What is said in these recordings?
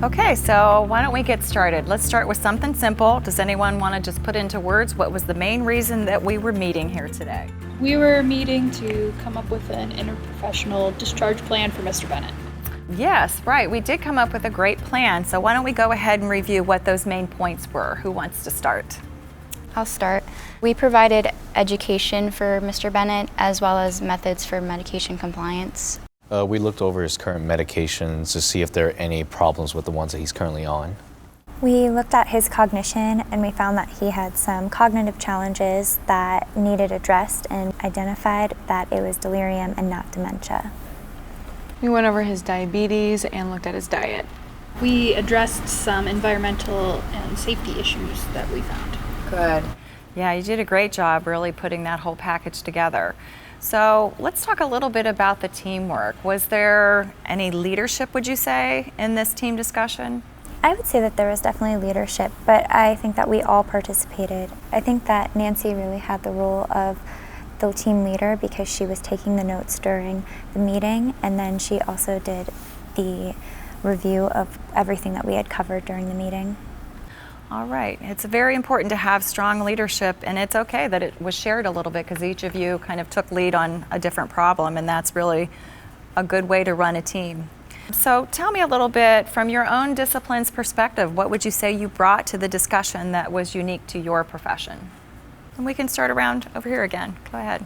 Okay, so why don't we get started? Let's start with something simple. Does anyone want to just put into words what was the main reason that we were meeting here today? We were meeting to come up with an interprofessional discharge plan for Mr. Bennett. Yes, right. We did come up with a great plan. So why don't we go ahead and review what those main points were? Who wants to start? I'll start. We provided education for Mr. Bennett as well as methods for medication compliance. We looked over his current medications to see if there are any problems with the ones that he's currently on. We looked at his cognition and we found that he had some cognitive challenges that needed addressed and identified that it was delirium and not dementia. We went over his diabetes and looked at his diet. We addressed some environmental and safety issues that we found. Good. Yeah, you did a great job really putting that whole package together. So let's talk a little bit about the teamwork. Was there any leadership, would you say, in this team discussion? I would say that there was definitely leadership, but I think that we all participated. I think that Nancy really had the role of the team leader because she was taking the notes during the meeting, and then she also did the review of everything that we had covered during the meeting. All right. It's very important to have strong leadership, and it's okay that it was shared a little bit because each of you kind of took lead on a different problem, and that's really a good way to run a team. So tell me a little bit from your own discipline's perspective, what would you say you brought to the discussion that was unique to your profession? And we can start around over here again. Go ahead.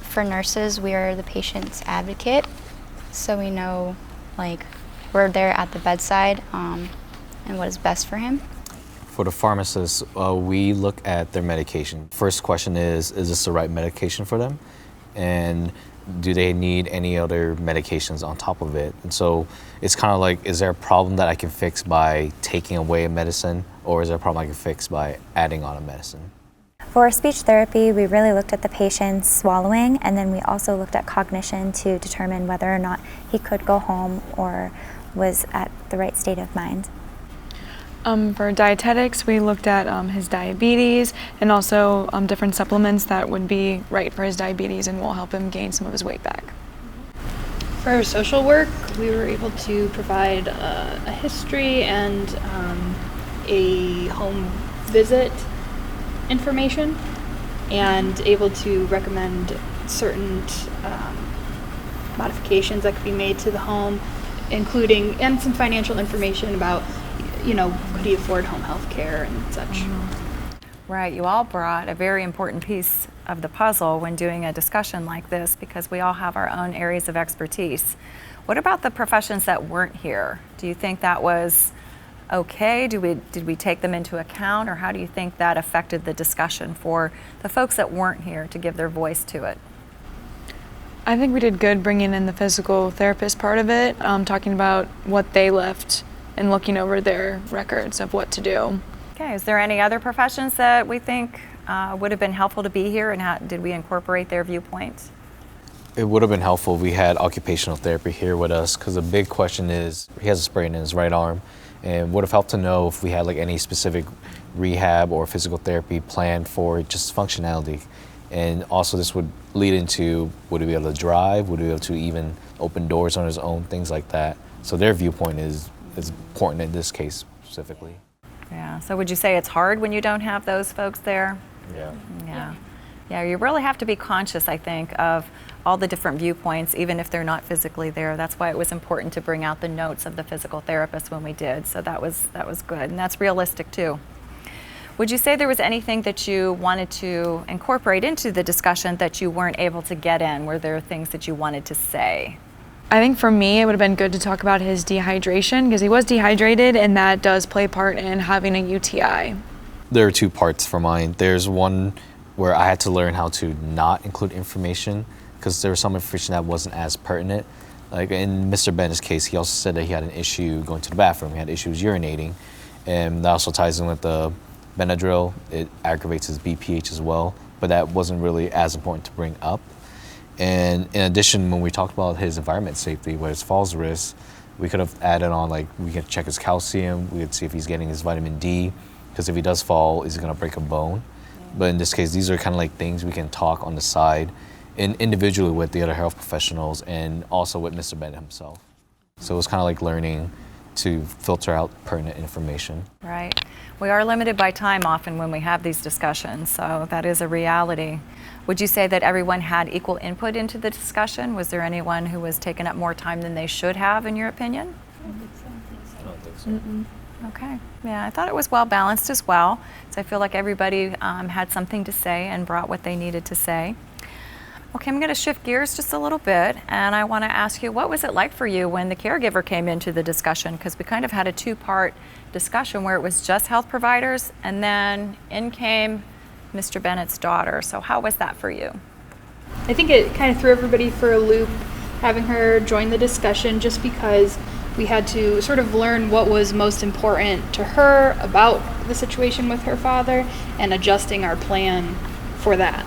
For nurses, we are the patient's advocate, so we know, we're there at the bedside and what is best for him. For the pharmacists, we look at their medication. First question is this the right medication for them? And do they need any other medications on top of it? And so it's kind of like, is there a problem that I can fix by taking away a medicine, or is there a problem I can fix by adding on a medicine? For speech therapy, we really looked at the patient's swallowing, and then we also looked at cognition to determine whether or not he could go home or was at the right state of mind. For dietetics, we looked at his diabetes and also different supplements that would be right for his diabetes and will help him gain some of his weight back. For our social work, we were able to provide a history and a home visit information, and able to recommend certain modifications that could be made to the home, including and some financial information about, could he afford home health care and such. Right, you all brought a very important piece of the puzzle when doing a discussion like this because we all have our own areas of expertise. What about the professions that weren't here? Do you think that was okay? Did we take them into account, or how do you think that affected the discussion for the folks that weren't here to give their voice to it? I think we did good bringing in the physical therapist part of it, talking about what they left and looking over their records of what to do. Okay, is there any other professions that we think would have been helpful to be here, and how did we incorporate their viewpoints? It would have been helpful if we had occupational therapy here with us, because the big question is, he has a sprain in his right arm, and would have helped to know if we had any specific rehab or physical therapy planned for just functionality. And also this would lead into, would he be able to drive? Would he be able to even open doors on his own? Things like that. So their viewpoint is important in this case specifically. Yeah, so would you say it's hard when you don't have those folks there? Yeah. Yeah, you really have to be conscious, I think, of all the different viewpoints, even if they're not physically there. That's why it was important to bring out the notes of the physical therapist when we did. So that was good, and that's realistic too. Would you say there was anything that you wanted to incorporate into the discussion that you weren't able to get in? Were there things that you wanted to say? I think for me, it would have been good to talk about his dehydration because he was dehydrated, and that does play a part in having a UTI. There are two parts for mine. There's one where I had to learn how to not include information because there was some information that wasn't as pertinent. Like in Mr. Bennett's case, he also said that he had an issue going to the bathroom. He had issues urinating, and that also ties in with the Benadryl. It aggravates his BPH as well, but that wasn't really as important to bring up. And in addition, when we talked about his environment safety, where his falls risk, we could have added on, we could check his calcium, we could see if he's getting his vitamin D, because if he does fall, is he gonna break a bone? But in this case, these are kind of things we can talk on the side and individually with the other health professionals and also with Mr. Bennett himself. So it was kind of learning to filter out pertinent information. Right. We are limited by time often when we have these discussions, so that is a reality. Would you say that everyone had equal input into the discussion? Was there anyone who was taking up more time than they should have, in your opinion? I don't think so. Okay. Yeah, I thought it was well balanced as well. So I feel like everybody had something to say and brought what they needed to say. Okay, I'm going to shift gears just a little bit, and I want to ask you, what was it like for you when the caregiver came into the discussion? Because we kind of had a two-part discussion where it was just health providers, and then in came Mr. Bennett's daughter. So how was that for you? I think it kind of threw everybody for a loop, having her join the discussion, just because we had to sort of learn what was most important to her about the situation with her father and adjusting our plan for that.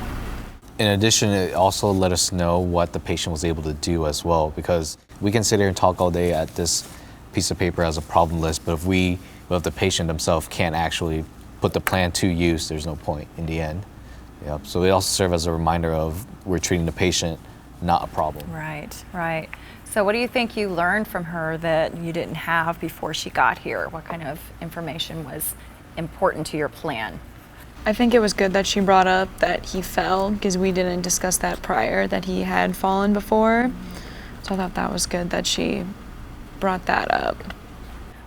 In addition, it also let us know what the patient was able to do as well, because we can sit here and talk all day at this piece of paper as a problem list, but if the patient themselves can't actually put the plan to use, there's no point in the end. Yep. So it also serves as a reminder of we're treating the patient, not a problem. Right, right. So what do you think you learned from her that you didn't have before she got here? What kind of information was important to your plan? I think it was good that she brought up that he fell, because we didn't discuss that prior, that he had fallen before. So I thought that was good that she brought that up.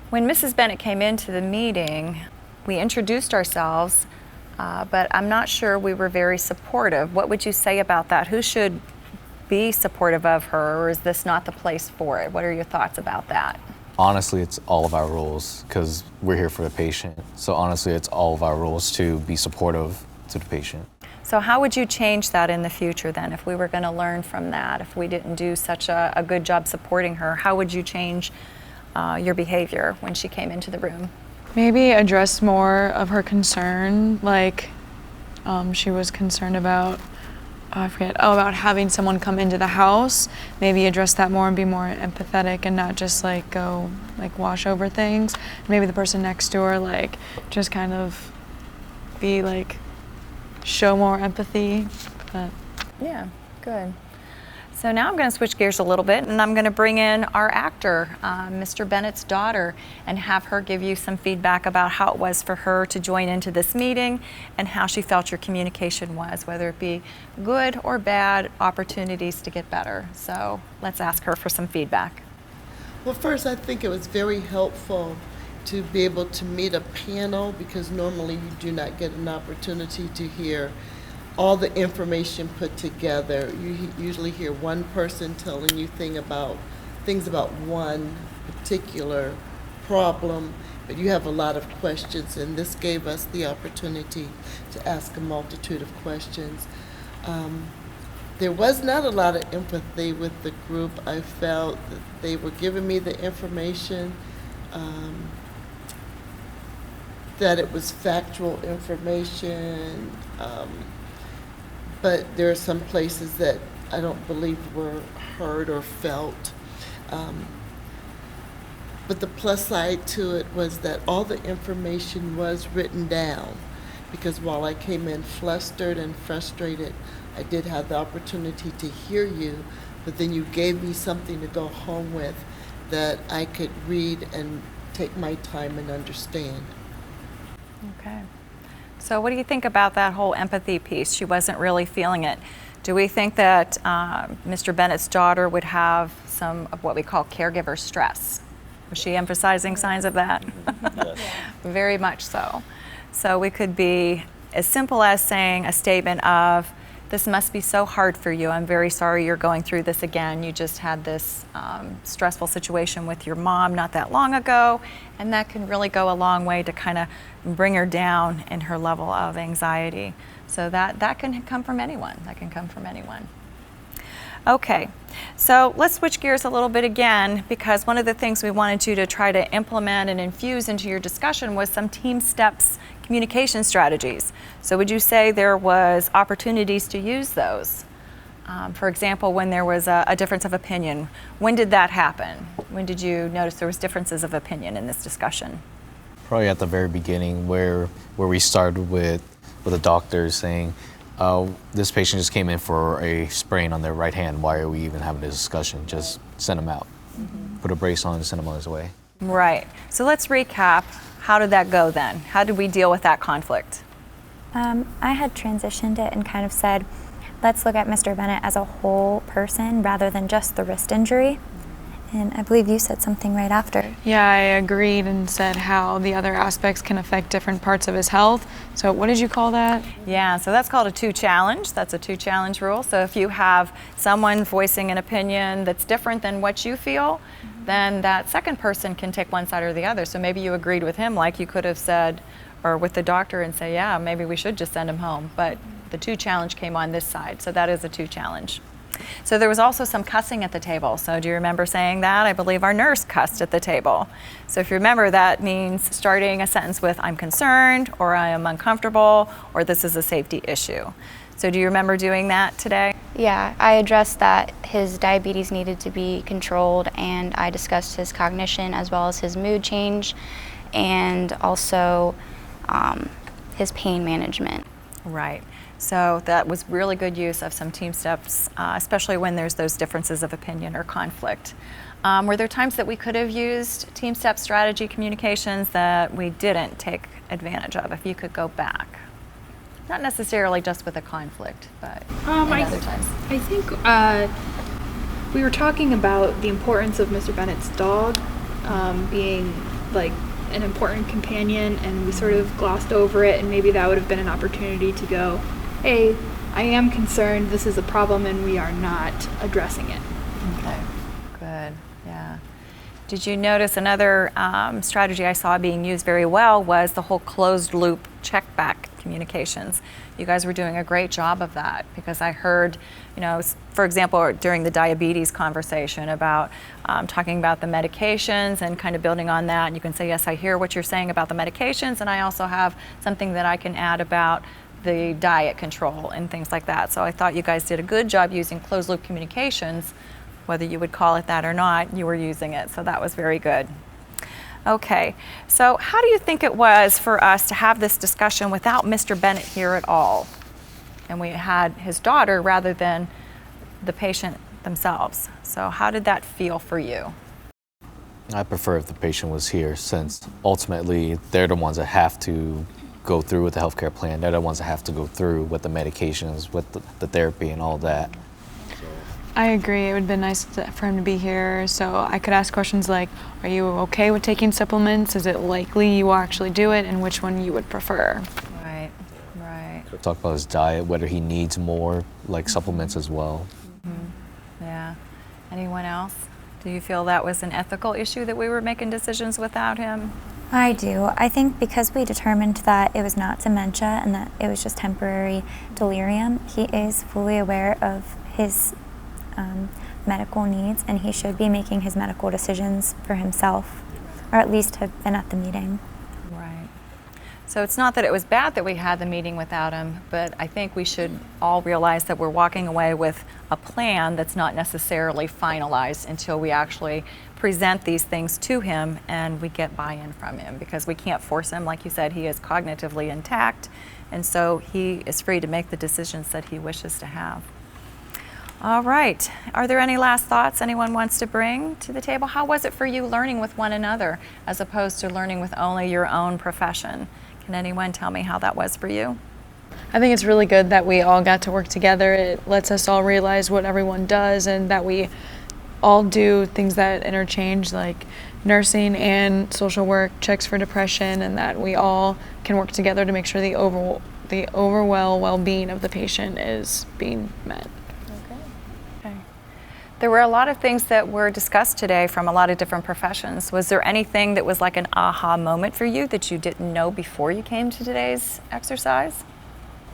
When Mrs. Bennett came into the meeting, we introduced ourselves, but I'm not sure we were very supportive. What would you say about that? Who should be supportive of her, or is this not the place for it? What are your thoughts about that? Honestly, it's all of our roles, because we're here for the patient. So honestly, it's all of our roles to be supportive to the patient. So how would you change that in the future then, if we were going to learn from that? If we didn't do such a good job supporting her, how would you change your behavior when she came into the room? Maybe address more of her concern, like she was concerned about, about having someone come into the house. Maybe address that more and be more empathetic and not just like go like wash over things. Maybe the person next to her like just kind of be like show more empathy. But Yeah, good. So now I'm going to switch gears a little bit, and I'm going to bring in our actor, Mr. Bennett's daughter, and have her give you some feedback about how it was for her to join into this meeting and how she felt your communication was, whether it be good or bad opportunities to get better. So let's ask her for some feedback. Well, first, I think it was very helpful to be able to meet a panel, because normally you do not get an opportunity to hear all the information put together. You usually hear one person telling you things about one particular problem, but you have a lot of questions, and this gave us the opportunity to ask a multitude of questions. There was not a lot of empathy with the group. I felt that they were giving me the information, that it was factual information, but there are some places that I don't believe were heard or felt. But the plus side to it was that all the information was written down, because while I came in flustered and frustrated, I did have the opportunity to hear you, but then you gave me something to go home with that I could read and take my time and understand. Okay. So what do you think about that whole empathy piece? She wasn't really feeling it. Do we think that Mr. Bennett's daughter would have some of what we call caregiver stress? Was she emphasizing signs of that? Yes. Very much so. So we could be as simple as saying a statement of, this must be so hard for you. I'm very sorry you're going through this again. You just had this stressful situation with your mom not that long ago, and that can really go a long way to kind of bring her down in her level of anxiety. So that can come from anyone. That can come from anyone. Okay, so let's switch gears a little bit again, because one of the things we wanted you to try to implement and infuse into your discussion was some team steps communication strategies. So would you say there was opportunities to use those? For example, when there was a difference of opinion, when did that happen? When did you notice there was differences of opinion in this discussion? Probably at the very beginning, where we started with a doctor saying, this patient just came in for a sprain on their right hand. Why are we even having this discussion? Just send them out. Put a brace on and send them on his way. Right. So let's recap. How did that go then? How did we deal with that conflict? I had transitioned it and kind of said, let's look at Mr. Bennett as a whole person rather than just the wrist injury. And I believe you said something right after. Yeah, I agreed and said how the other aspects can affect different parts of his health. So what did you call that? Yeah, so that's called a two challenge. That's a two challenge rule. So if you have someone voicing an opinion that's different than what you feel, then that second person can take one side or the other. So maybe you agreed with him, like you could have said, or with the doctor and say, yeah, maybe we should just send him home. But the two challenge came on this side. So that is a two challenge. So there was also some cussing at the table. So do you remember saying that? I believe our nurse cussed at the table. So if you remember, that means starting a sentence with I'm concerned, or I am uncomfortable, or this is a safety issue. So do you remember doing that today? Yeah, I addressed that his diabetes needed to be controlled, and I discussed his cognition as well as his mood change, and also his pain management. Right. So that was really good use of some team steps, especially when there's those differences of opinion or conflict. Were there times that we could have used team step strategy communications that we didn't take advantage of, if you could go back? Not necessarily just with a conflict, but in other times. I think we were talking about the importance of Mr. Bennett's dog being like an important companion, and we sort of glossed over it, and maybe that would have been an opportunity to go, hey, I am concerned, this is a problem, and we are not addressing it. Okay, good, yeah. Did you notice another strategy I saw being used very well was the whole closed loop check back communications. You guys were doing a great job of that, because I heard, for example, during the diabetes conversation about talking about the medications and kind of building on that. And you can say, yes, I hear what you're saying about the medications, and I also have something that I can add about the diet control and things like that. So I thought you guys did a good job using closed loop communications, whether you would call it that or not, you were using it. So that was very good. Okay, so how do you think it was for us to have this discussion without Mr. Bennett here at all? And we had his daughter rather than the patient themselves. So how did that feel for you? I prefer if the patient was here, since ultimately they're the ones that have to go through with the healthcare plan. They're the ones that have to go through with the medications, with the therapy and all that. I agree. It would have been nice for him to be here so I could ask questions like, are you okay with taking supplements? Is it likely you will actually do it, and which one you would prefer? Right, right. Talk about his diet, whether he needs more like supplements as well. Yeah. Anyone else? Do you feel that was an ethical issue that we were making decisions without him? I do. I think because we determined that it was not dementia and that it was just temporary delirium, he is fully aware of his medical needs, and he should be making his medical decisions for himself, or at least have been at the meeting. Right. So it's not that it was bad that we had the meeting without him, but I think we should all realize that we're walking away with a plan that's not necessarily finalized until we actually present these things to him and we get buy-in from him, because we can't force him. Like you said, he is cognitively intact, and so he is free to make the decisions that he wishes to have. All right. Are there any last thoughts anyone wants to bring to the table? How was it for you learning with one another as opposed to learning with only your own profession? Can anyone tell me how that was for you? I think it's really good that we all got to work together. It lets us all realize what everyone does, and that we all do things that interchange, like nursing and social work, checks for depression, and that we all can work together to make sure the overall well-being of the patient is being met. Okay. There were a lot of things that were discussed today from a lot of different professions. Was there anything that was like an aha moment for you that you didn't know before you came to today's exercise?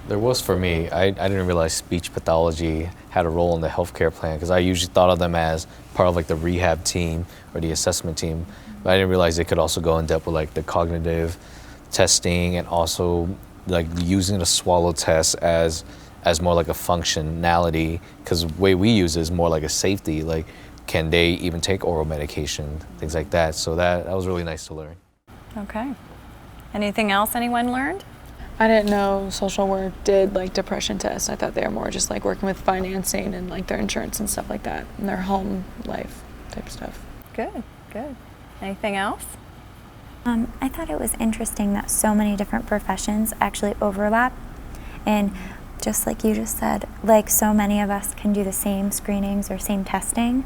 There was for me. I didn't realize speech pathology had a role in the healthcare plan, because I usually thought of them as part of like the rehab team or the assessment team, but I didn't realize they could also go in depth with like the cognitive testing, and also like using the swallow test as more like a functionality, because the way we use it is more like a safety, like can they even take oral medication, things like that. So that was really nice to learn. Okay. Anything else anyone learned? I didn't know social work did like depression tests. I thought they were more just like working with financing and like their insurance and stuff like that, and their home life type stuff. Good, good. Anything else? I thought it was interesting that so many different professions actually overlap. And just like you just said, like so many of us can do the same screenings or same testing.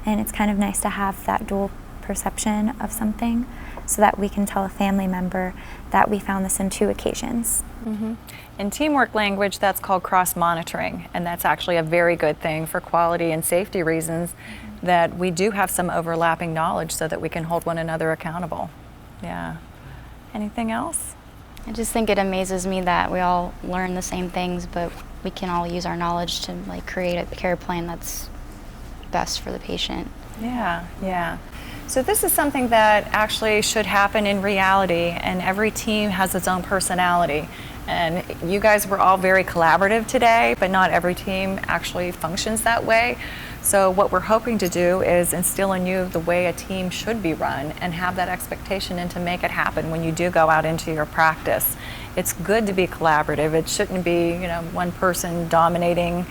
And it's kind of nice to have that dual perception of something so that we can tell a family member that we found this in 2 occasions. In teamwork language, that's called cross-monitoring, and that's actually a very good thing for quality and safety reasons, that we do have some overlapping knowledge so that we can hold one another accountable. Yeah. Anything else? I just think it amazes me that we all learn the same things, but we can all use our knowledge to like create a care plan that's best for the patient. Yeah, yeah. So this is something that actually should happen in reality, and every team has its own personality. And you guys were all very collaborative today, but not every team actually functions that way. So what we're hoping to do is instill in you the way a team should be run and have that expectation and to make it happen when you do go out into your practice. It's good to be collaborative. It shouldn't be, one person dominating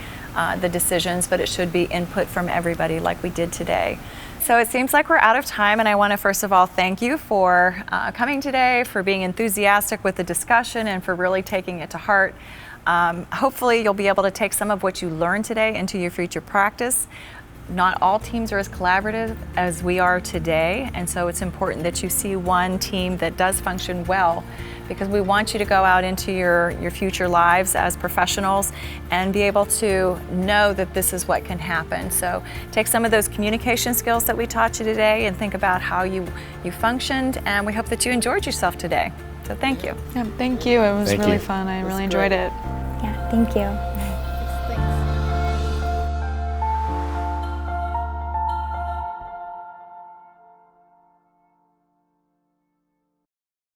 the decisions, but it should be input from everybody like we did today. So it seems like we're out of time, and I want to first of all thank you for coming today, for being enthusiastic with the discussion, and for really taking it to heart. Hopefully you'll be able to take some of what you learned today into your future practice. Not all teams are as collaborative as we are today, and so it's important that you see one team that does function well, because we want you to go out into your future lives as professionals and be able to know that this is what can happen. So take some of those communication skills that we taught you today and think about how you functioned, and we hope that you enjoyed yourself today. So thank you. Yeah, thank you. It was Thank really you. fun. I really That's enjoyed great. it. Yeah, thank you.